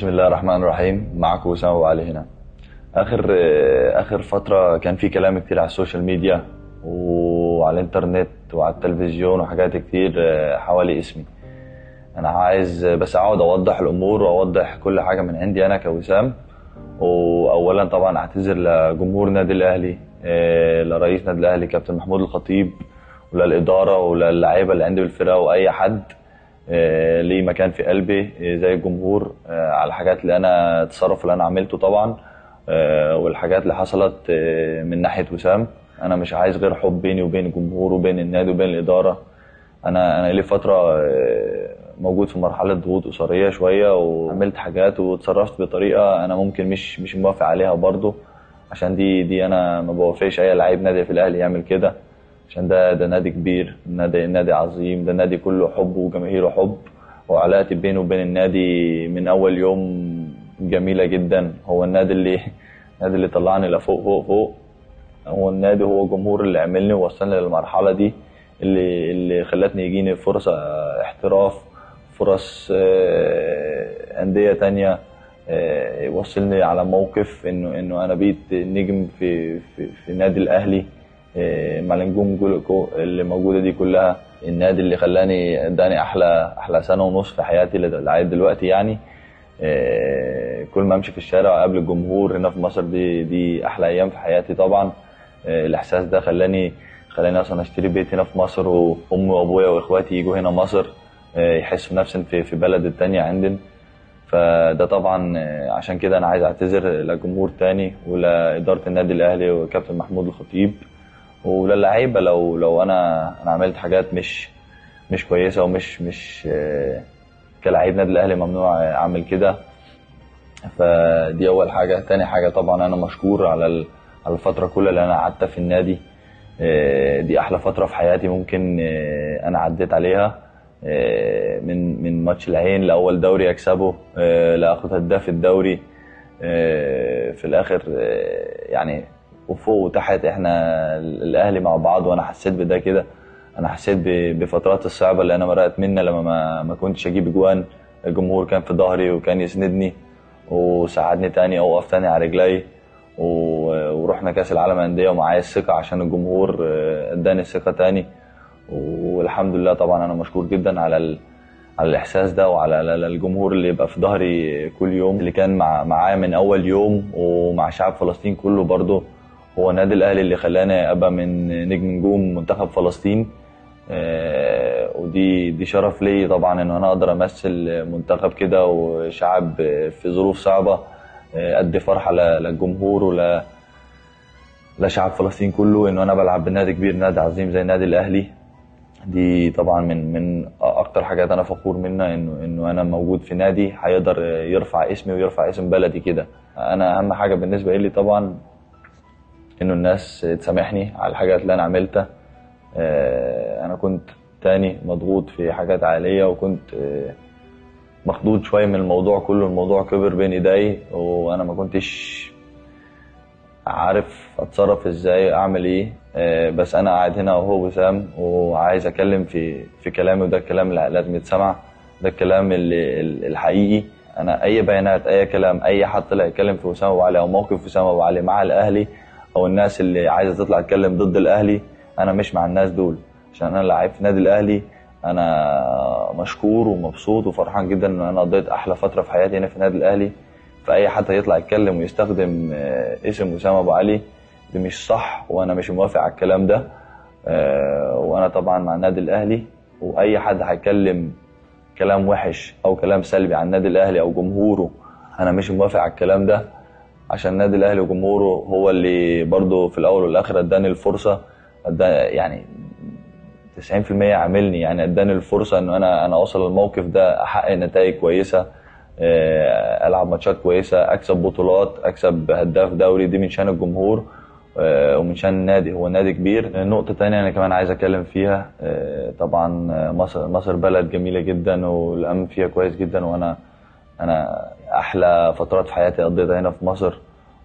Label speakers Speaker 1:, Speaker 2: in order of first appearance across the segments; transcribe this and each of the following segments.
Speaker 1: بسم الله الرحمن الرحيم. معكم وسام أبو علي هنا. اخر فتره كان في كلام كتير على السوشيال ميديا وعلى الانترنت وعلى التلفزيون وحاجات كتير حوالي اسمي. انا عايز بس اقعد اوضح الامور واوضح كل حاجه من عندي انا كوسام. واولا طبعا اعتذر لجمهور نادي الاهلي، لرئيس نادي الاهلي كابتن محمود الخطيب، وللاداره وللاعيبه اللي عندي بالفرقه واي حد ليه مكان في قلبي زي الجمهور، على الحاجات اللي انا التصرف اللي انا عملته طبعا، والحاجات اللي حصلت من ناحيه وسام. انا مش عايز غير حب بيني وبين الجمهور وبين النادي وبين الاداره. انا لي فتره موجود في مرحله ضغوط اسريه شويه، وعملت حاجات وتصرفت بطريقه انا ممكن مش موافق عليها برضه، عشان دي انا ما بوافقش اي لعيب نادي في الاهلي يعمل كده، عشان ده نادي كبير، نادي عظيم، ده نادي كله حب وجماهيره حب. وعلاقتي بينه وبين النادي من اول يوم جميله جدا. هو النادي اللي طلعني لفوق فوق فوق. هو النادي، هو الجمهور اللي عملني ووصلني للمرحله دي، اللي خلتني يجيني فرصه احتراف، فرص انديه تانية، وصلني على موقف انه انا بقيت نجم في نادي الاهلي مع النجوم اللي موجوده دي كلها. النادي اللي خلاني اداني احلى سنه ونص في حياتي لغايه دلوقتي يعني. كل ما امشي في الشارع واقابل الجمهور هنا في مصر، دي احلى ايام في حياتي طبعا. الاحساس ده خلاني اصلا اشتري بيت هنا في مصر، وامي وابويا واخواتي يجوا هنا مصر يحسوا نفسهم في بلد التانية عندنا. فده طبعا عشان كده انا عايز اعتذر لجمهور تاني ولاداره النادي الاهلي وكابتن محمود الخطيب وللعيبه لو انا عملت حاجات مش كويسه ومش كلاعب نادي الاهلي ممنوع اعمل كده. فدي اول حاجه. تاني حاجه طبعا انا مشكور على الفتره كلها اللي انا قعدتها في النادي. دي احلى فتره في حياتي ممكن انا عديت عليها. من ماتش العين لاول دوري اكسبه، لاخد هداف الدوري في الاخر، يعني وفوق وتحت احنا الاهلي مع بعض. وانا حسيت بده كده. انا حسيت بفترات الصعبه اللي انا مرقت منها لما ما كنتش اجيب اجوان. الجمهور كان في ظهري وكان يسندني وساعدني تاني اوقف تاني على رجلي. ورحنا كاس العالم انديه ومعايا الثقه عشان الجمهور اداني الثقه تاني. والحمد لله طبعا انا مشكور جدا على الاحساس ده، وعلى الجمهور اللي يبقى في ظهري كل يوم، اللي كان معايا من اول يوم، ومع شعب فلسطين كله برضه. هو النادي الاهلي اللي خلاني ابقى من نجوم منتخب فلسطين. ودي شرف لي طبعا ان انا اقدر امثل منتخب كده وشعب في ظروف صعبه، ادي فرحه للجمهور لشعب فلسطين كله، انه انا بلعب بنادي كبير، نادي عظيم زي النادي الاهلي. دي طبعا من اكتر حاجات انا فخور منها، انه انا موجود في نادي هيقدر يرفع اسمي ويرفع اسم بلدي كده. انا اهم حاجه بالنسبه لي طبعا انه الناس تسامحني على الحاجات اللي انا عملتها. انا كنت تاني مضغوط في حاجات عائليه، وكنت مخضوض شويه من الموضوع كله. الموضوع كبر بين ايدي وانا ما كنتش عارف اتصرف ازاي، اعمل ايه. بس انا قاعد هنا وهو وسام، وعايز اتكلم في كلامي، وده الكلام اللي لازم يتسمع، ده الكلام الحقيقي. انا اي بيانات، اي كلام، اي حد طلع يتكلم في وسام ابو علي او موقف وسام ابو علي مع الاهلي، او الناس اللي عايزه تطلع تتكلم ضد الاهلي، انا مش مع الناس دول. عشان انا لعيب في نادي الاهلي، انا مشكور ومبسوط وفرحان جدا ان انا قضيت احلى فتره في حياتي هنا في النادي الاهلي. فاي حد هيطلع يتكلم ويستخدم اسم وسام ابو علي، ده مش صح، وانا مش موافق على الكلام ده. وانا طبعا مع النادي الاهلي، واي حد هيتكلم كلام وحش او كلام سلبي عن النادي الاهلي او جمهوره، انا مش موافق على الكلام ده. عشان النادي الاهلي وجمهوره هو اللي برضه في الاول والاخر اداني الفرصه، يعني 90% عاملني، يعني اداني الفرصه انه انا اوصل للموقف ده، احقق نتائج كويسه، العب ماتشات كويسه، اكسب بطولات، اكسب هداف دوري. دي من شان الجمهور ومن شان النادي. هو النادي كبير. نقطه تانية انا كمان عايز اتكلم فيها، طبعا مصر بلد جميله جدا والامن فيها كويس جدا، وانا احلى فترات في حياتي قضيتها هنا في مصر.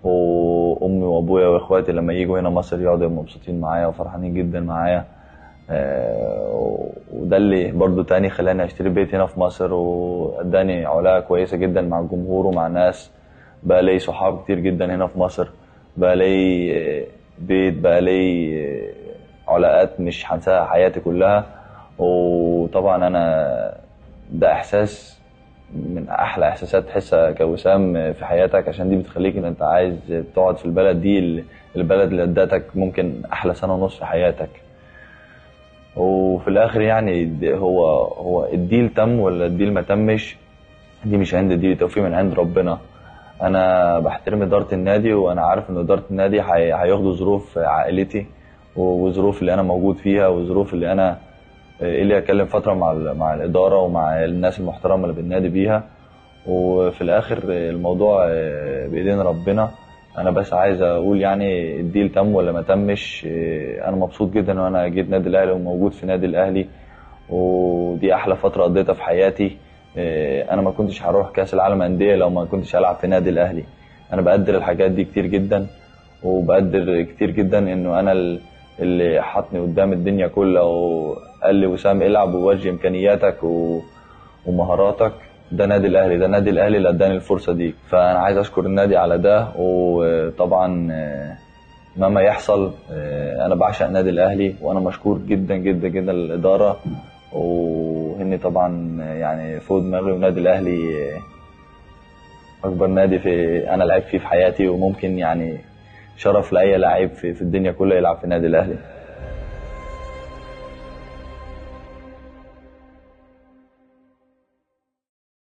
Speaker 1: وامي وابويا واخواتي لما يجوا هنا مصر يقعدوا مبسوطين معايا وفرحانين جدا معايا. وده اللي برضو تاني خلاني اشتري بيت هنا في مصر، واداني علاقة كويسة جدا مع الجمهور ومع الناس. بقى لي صحاب كتير جدا هنا في مصر، بقى لي بيت، بقى لي علاقات مش هنساها حياتي كلها. وطبعا انا ده احساس من احلى احساسات تحسها كوسام في حياتك، عشان دي بتخليك ان انت عايز تقعد في البلد دي، البلد اللي ادتك ممكن احلى سنة ونص في حياتك. وفي الاخر يعني هو الديل تم ولا الديل ما تمش، دي مش عند دي توفيق من عند ربنا. انا بحترم اداره النادي، وانا عارف ان اداره النادي هياخدوا ظروف عائلتي وظروف اللي انا موجود فيها، وظروف اللي انا اللي هكلم فتره مع الاداره ومع الناس المحترمه اللي بالنادي بيها. وفي الاخر الموضوع بايدين ربنا. انا بس عايز اقول يعني الديل تم ولا ما تمش، انا مبسوط جدا ان انا جيت نادي الاهلي وموجود في نادي الاهلي، ودي احلى فتره قضيتها في حياتي. انا ما كنتش هروح كاس العالم انديه لو ما كنتش هلعب في نادي الاهلي. انا بقدر الحاجات دي كتير جدا، وبقدر كتير جدا انه انا اللي حطني قدام الدنيا كلها وقال لي وسام العب ووري امكانياتك ومهاراتك. ده نادي الاهلي، ده نادي الاهلي اللي اداني الفرصه دي. فانا عايز اشكر النادي على ده. وطبعا مهما يحصل انا بعشق نادي الاهلي، وانا مشكور جدا جدا جدا للاداره، وهني طبعا يعني فوق دماغي. ونادي الاهلي اكبر نادي انا لعبت فيه في حياتي، وممكن يعني شرف لاي لاعب في الدنيا كلها يلعب في النادي الاهلي.